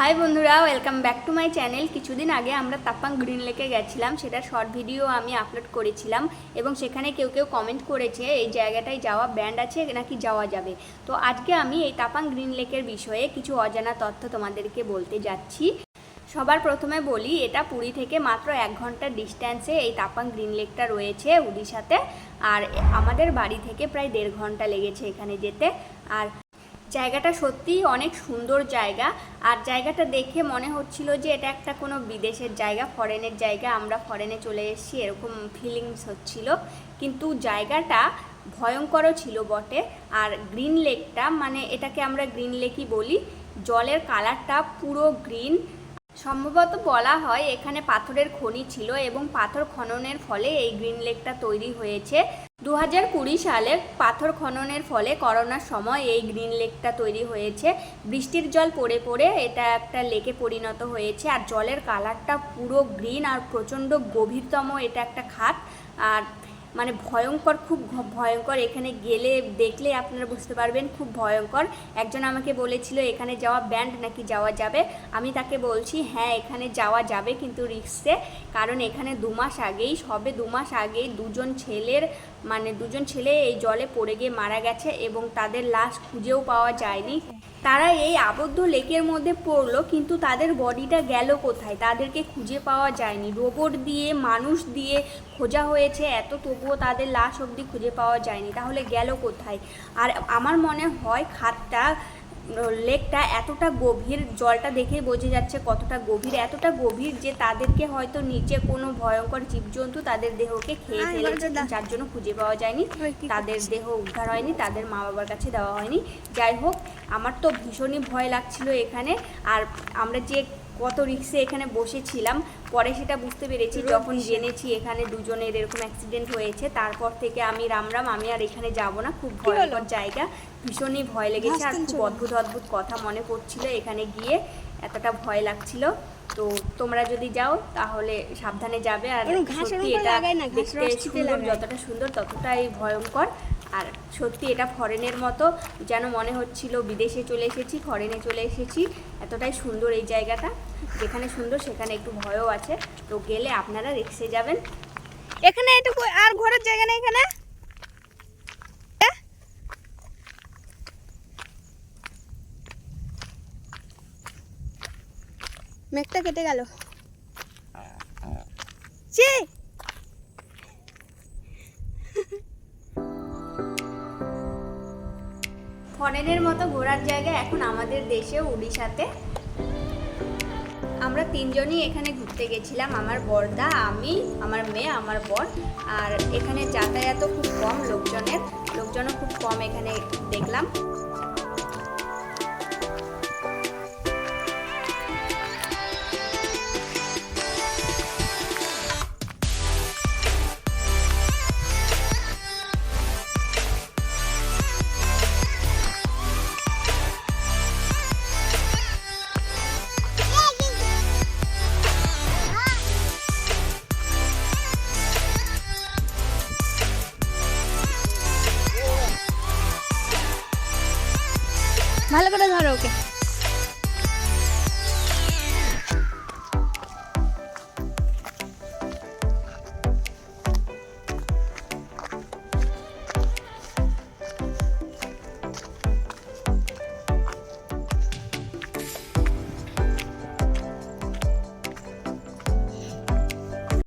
High বন্ধুরা, welcome back to my channel. কিছুদিন আগে আমরা তাপাং গ্রিন লেকে গেছিলাম, সেটা শর্ট ভিডিও আমি আপলোড করেছিলাম এবং সেখানে কেউ কেউ কমেন্ট করেছে এই জায়গাটায় যাওয়া ব্যান্ড আছে নাকি যাওয়া যাবে। তো আজকে আমি এই তাপাং গ্রিন লেকের বিষয়ে কিছু অজানা তথ্য তোমাদেরকে বলতে যাচ্ছি। সবার প্রথমে বলি, এটা পুরী থেকে মাত্র 1 ঘন্টার ডিস্ট্যান্সে এই তাপাং গ্রিন লেকটা রয়েছে উড়িষ্যাতে। আর আমাদের বাড়ি থেকে প্রায় 1.5 ঘন্টা লেগেছে এখানে যেতে। আর জায়গাটা সত্যিই অনেক সুন্দর জায়গা। আর জায়গাটা দেখে মনে হচ্ছিল যে এটা একটা কোনো বিদেশের জায়গা, ফরেনের জায়গা, আমরা ফরেনে চলে এসেছি এরকম ফিলিংস হচ্ছিল। কিন্তু জায়গাটা ভয়ঙ্করও ছিল বটে। আর গ্রিন লেকটা, মানে এটাকে আমরা গ্রিন লেকই বলি, জলের কালারটা পুরো গ্রিন। সম্ভবত বলা হয় এখানে পাথরের খনি ছিল এবং পাথর খননের ফলে এই গ্রিন লেকটা তৈরি হয়েছে। 2020 সালে পাথর খননের ফলে করোনার সময় এই গ্রিন লেকটা তৈরি হয়েছে। বৃষ্টির জল পড়ে পড়ে এটা একটা লেকে পরিণত হয়েছে। আর জলের কালারটা পুরো গ্রিন আর প্রচণ্ড গভীরতম এটা একটা খাত। আর মানে ভয়ঙ্কর, খুব ভয়ঙ্কর। এখানে গেলে দেখলে আপনারা বুঝতে পারবেন খুব ভয়ঙ্কর। একজন আমাকে বলেছিল এখানে যাওয়া ব্যান্ড নাকি যাওয়া যাবে। আমি তাকে বলছি হ্যাঁ এখানে যাওয়া যাবে, কিন্তু রিস্কে। কারণ এখানে 2 মাস আগেই, সবে 2 মাস আগেই দুজন ছেলে এই জলে পড়ে গিয়ে মারা গেছে এবং তাদের লাশ খুঁজেও পাওয়া যায়নি। তারা এই আবদ্ধ লেকের মধ্যে পড়লো, কিন্তু তাদের বডিটা গেল কোথায়? তাদেরকে খুঁজে পাওয়া যায়নি। রোবট দিয়ে, মানুষ দিয়ে খোঁজা হয়েছে এত, তবুও তাদের লাশ অবধি খুঁজে পাওয়া যায়নি। তাহলে গেল কোথায়? আর আমার মনে হয় লেকটা এতটা গভীর, জলটা দেখে বোঝা যাচ্ছে কতটা গভীর, এতটা গভীর যে তাদেরকে হয়তো নিচে কোনো ভয়ঙ্কর জীবজন্তু তাদের দেহকে খেয়ে ফেলেছে, যার জন্য খুঁজে পাওয়া যায়নি, তাদের দেহ উদ্ধার হয়নি, তাদের মা বাবার কাছে দেওয়া হয়নি। যাই হোক, আমার তো ভীষণই ভয় লাগছিল এখানে। আর আমরা যে কত রিক্সে এখানে বসেছিলাম, পরে সেটা বুঝতে পেরেছি যখন জেনেছি এখানে দুজনের এরকম অ্যাক্সিডেন্ট হয়েছে। তারপর থেকে আমি রামরাম, আমি আর এখানে যাব না, খুব ভয়ঙ্কর জায়গা, ভীষণই ভয় লেগেছে। আর খুব অদ্ভুত অদ্ভুত কথা মনে পড়ছিল এখানে গিয়ে, এতটা ভয় লাগছিল। তো তোমরা যদি যাও তাহলে সাবধানে যাবে। আর সত্যি এটা দেখতে সুন্দর, যতটা সুন্দর ততটাই ভয়ঙ্কর। আর সত্যি এটা ফরেনের মতো, যেন মনে হচ্ছিল বিদেশে চলে এসেছি, ফরেনে চলে এসেছি। এতটাই সুন্দর এই জায়গাটা। যেখানে সুন্দর সেখানে একটু ভয়ও আছে। তো গেলে আপনারা রিক্সে যাবেন। এখানে এটুকু আর ঘোরার জায়গা নেই এখানে। মেঘটা কেটে গেল। ফরেনের মতো ঘোরার জায়গা এখন আমাদের দেশে, উড়িষ্যাতে। আমরা 3 জনই এখানে ঘুরতে গেছিলাম, আমার বড়দা, আমি, আমার মেয়ে, আমার বর। আর এখানে যাতায়াতও খুব কম, লোকজনও খুব কম এখানে দেখলাম।